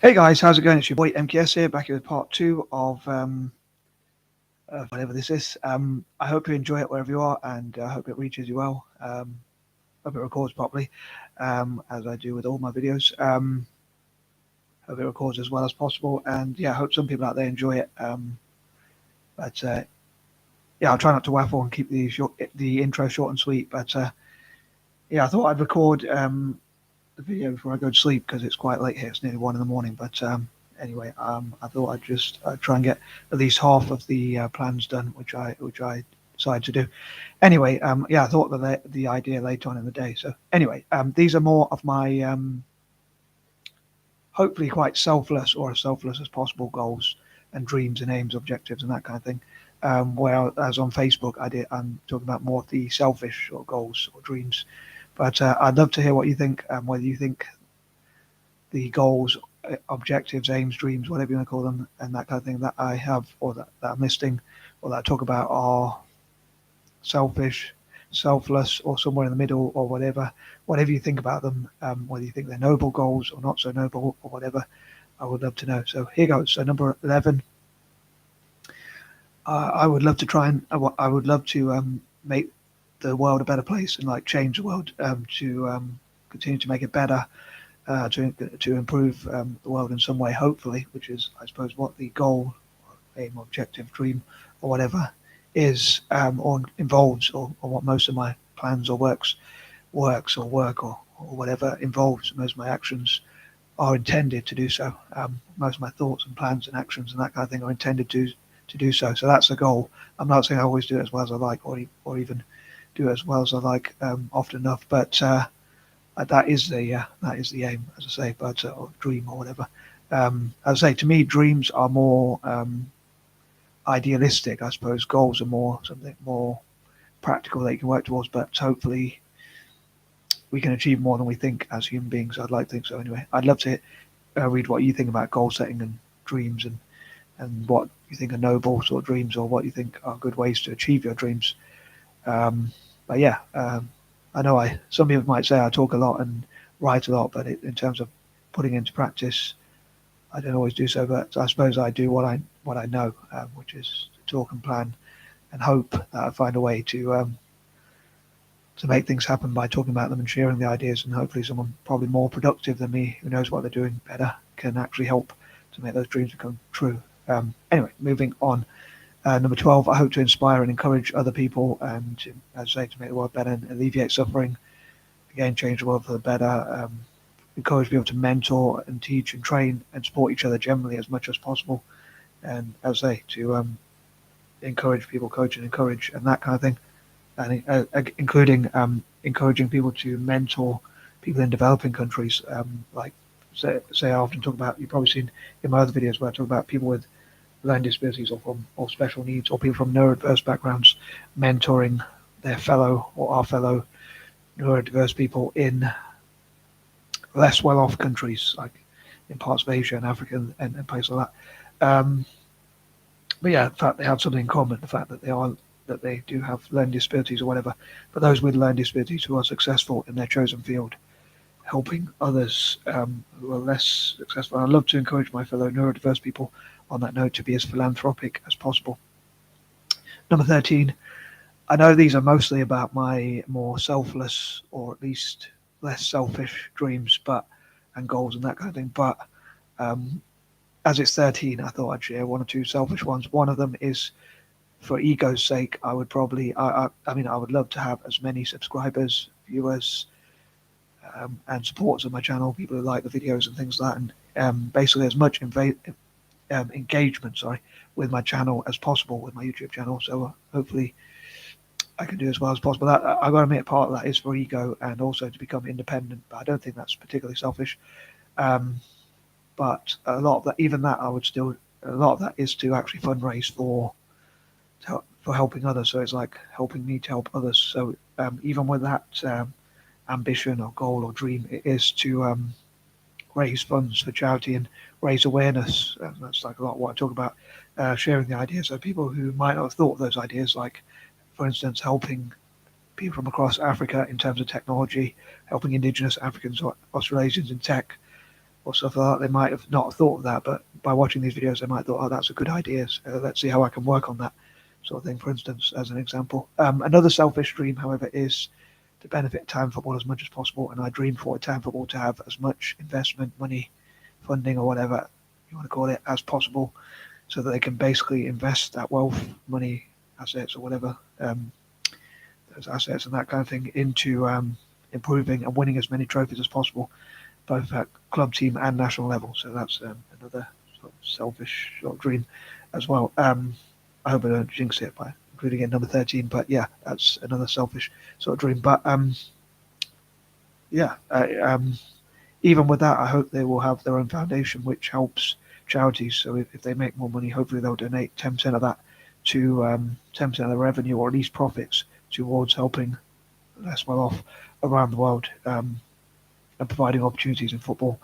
Hey guys, how's it going? It's your boy M.K.S here, back here with part two of whatever this is. I hope you enjoy it wherever you are, and I hope it reaches you well. Hope it records properly, as I do with all my videos. Hope it records as well as possible, and yeah, I hope some people out there enjoy it. But yeah, I'll try not to waffle and keep the intro short and sweet. But yeah, I thought I'd record the video before I go to sleep because it's quite late here. It's nearly 1 in the morning. But anyway, I thought I'd just try and get at least half of the plans done, which I decided to do. Anyway, yeah, I thought that the idea later on in the day. So anyway, these are more of my hopefully quite selfless or as selfless as possible goals and dreams and aims, objectives, and that kind of thing. Whereas on Facebook, I'm talking about more of the selfish or goals or dreams. But I'd love to hear what you think, whether you think the goals, objectives, aims, dreams, whatever you want to call them, and that kind of thing that I have or that I'm listing or that I talk about are selfish, selfless, or somewhere in the middle, or whatever you think about them, whether you think they're noble goals or not so noble or whatever, I would love to know. So here goes. So number 11, I would love to I would love to make the world a better place and like change the world to continue to make it better, to improve the world in some way, hopefully, which is, I suppose, what the goal, aim, objective, dream, or whatever is, or involves, or what most of my plans or works or work or whatever involves. Most of my actions are intended to do so. Most of my thoughts and plans and actions and that kind of thing are intended to do so. So that's the goal. I'm not saying I always do it as well as I like, or even do it as well as I like often enough, but that is the aim, as I say, but or dream or whatever. As I say, to me, dreams are more idealistic. I suppose goals are more something more practical that you can work towards, but hopefully we can achieve more than we think as human beings. I'd like to think so anyway. I'd love to read what you think about goal setting and dreams, and what you think are noble sort of dreams, or what you think are good ways to achieve your dreams. But yeah, I know some people might say I talk a lot and write a lot, but in terms of putting into practice, I don't always do so. But I suppose I do what I know, which is to talk and plan and hope that I find a way to make things happen by talking about them and sharing the ideas, and hopefully someone probably more productive than me who knows what they're doing better can actually help to make those dreams become true. Anyway, moving on. Number 12, I hope to inspire and encourage other people and, as I say, to make the world better and alleviate suffering. Again, change the world for the better. Encourage people to mentor and teach and train and support each other generally as much as possible. And as I say, to encourage people, coach and encourage and that kind of thing. And including encouraging people to mentor people in developing countries. Like, say I often talk about, you've probably seen in my other videos where I talk about people with learning disabilities or special needs, or people from neurodiverse backgrounds, mentoring their fellow or our fellow neurodiverse people in less well-off countries, like in parts of Asia and Africa and places like that. But yeah, the fact they have something in common, the fact that they do have learning disabilities or whatever, but those with learning disabilities who are successful in their chosen field, helping others who are less successful. And I'd love to encourage my fellow neurodiverse people on that note to be as philanthropic as possible. Number 13, I know these are mostly about my more selfless, or at least less selfish dreams and goals and that kind of thing. But as it's 13, I thought I'd share one or two selfish ones. One of them is, for ego's sake, I would probably, I mean, I would love to have as many subscribers, viewers, and supporters of my channel, people who like the videos and things like that, and basically as much engagement, with my channel as possible, with my YouTube channel. So hopefully I can do as well as possible. That I've got to admit, part of that is for ego and also to become independent. But I don't think that's particularly selfish. But a lot of that, even that, a lot of that is to actually fundraise for helping others. So it's like helping me to help others. So even with that ambition or goal or dream, it is to raise funds for charity and raise awareness. That's like a lot of what I talk about, sharing the ideas. So people who might not have thought of those ideas, like, for instance, helping people from across Africa in terms of technology, helping indigenous Africans or Australasians in tech, or stuff like that. They might have not thought of that, but by watching these videos, they might have thought, oh, that's a good idea. So let's see how I can work on that sort of thing, for instance, as an example. Another selfish dream, however, is to benefit town football as much as possible, and I dream for town football to have as much investment, money, funding, or whatever you want to call it, as possible, so that they can basically invest that wealth, money, assets, or whatever, those assets and that kind of thing into improving and winning as many trophies as possible, both at club, team, and national level. So that's another sort of selfish sort of dream as well. I hope I don't jinx it by including it number 13, but yeah, that's another selfish sort of dream. But yeah, even with that, I hope they will have their own foundation which helps charities. So if they make more money, hopefully they'll donate 10% of that to 10% of the revenue, or at least profits, towards helping less well off around the world, and providing opportunities in football,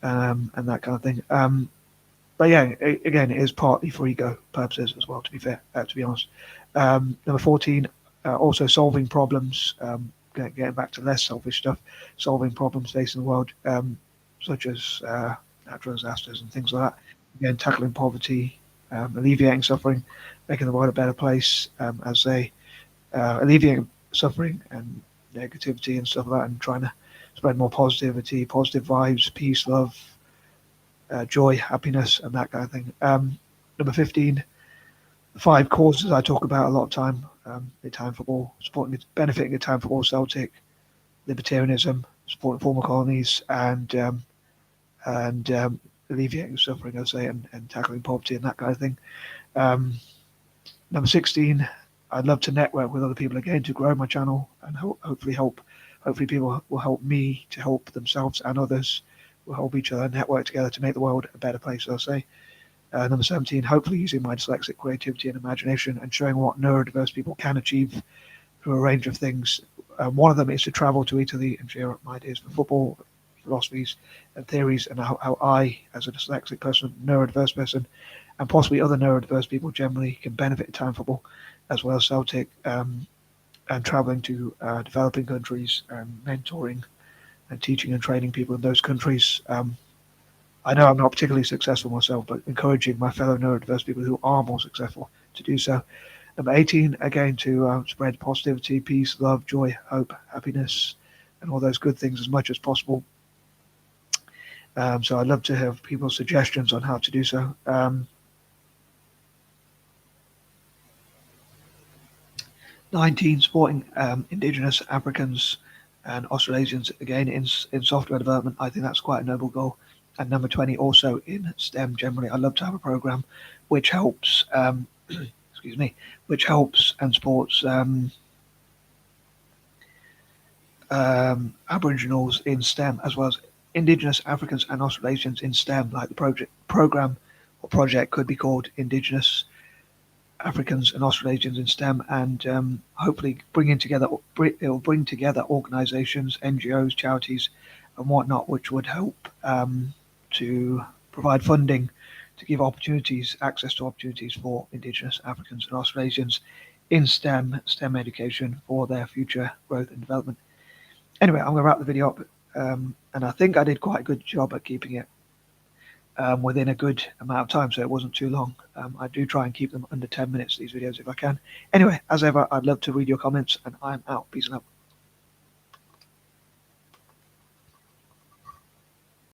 and that kind of thing. But yeah, again, it is partly for ego purposes as well, to be fair, to be honest. Number 14, also solving problems, getting back to less selfish stuff, solving problems facing the world, such as natural disasters and things like that. Again, tackling poverty, alleviating suffering, making the world a better place, as they alleviating suffering and negativity and stuff like that, and trying to spread more positivity, positive vibes, peace, love, joy, happiness, and that kind of thing. Number 15, the 5 causes I talk about a lot of time: Italian football, supporting, benefiting Italian football, Celtic, libertarianism, supporting former colonies, and alleviating suffering, I say, and tackling poverty and that kind of thing. Number 16, I'd love to network with other people again to grow my channel and hopefully help. Hopefully, people will help me to help themselves, and others will help each other network together to make the world a better place, I'll say. Number 17, hopefully using my dyslexic creativity and imagination and showing what neurodiverse people can achieve through a range of things. One of them is to travel to Italy and share my ideas for football, philosophies, and theories, and how I, as a dyslexic person, neurodiverse person, and possibly other neurodiverse people generally, can benefit Italian football as well as Celtic, and traveling to developing countries and mentoring and teaching and training people in those countries. I know I'm not particularly successful myself, but encouraging my fellow neurodiverse people who are more successful to do so. Number 18, again, to spread positivity, peace, love, joy, hope, happiness, and all those good things as much as possible. So I'd love to have people's suggestions on how to do so. 19, supporting Indigenous Africans and Australasians, again, in software development. I think that's quite a noble goal. And number 20, also in STEM generally. I'd love to have a program which helps, which helps and supports Aboriginals in STEM, as well as Indigenous Africans and Australasians in STEM. Like the program or project could be called Indigenous Africans and Australasians in STEM, and hopefully it will bring together organisations, NGOs, charities, and whatnot, which would help to provide funding to give access to opportunities for Indigenous Africans and Australasians in STEM education for their future growth and development. Anyway, I'm going to wrap the video up, and I think I did quite a good job at keeping it within a good amount of time, so it wasn't too long. I do try and keep them under 10 minutes, these videos, if I can. Anyway, as ever, I'd love to read your comments, and I'm out. Peace and love.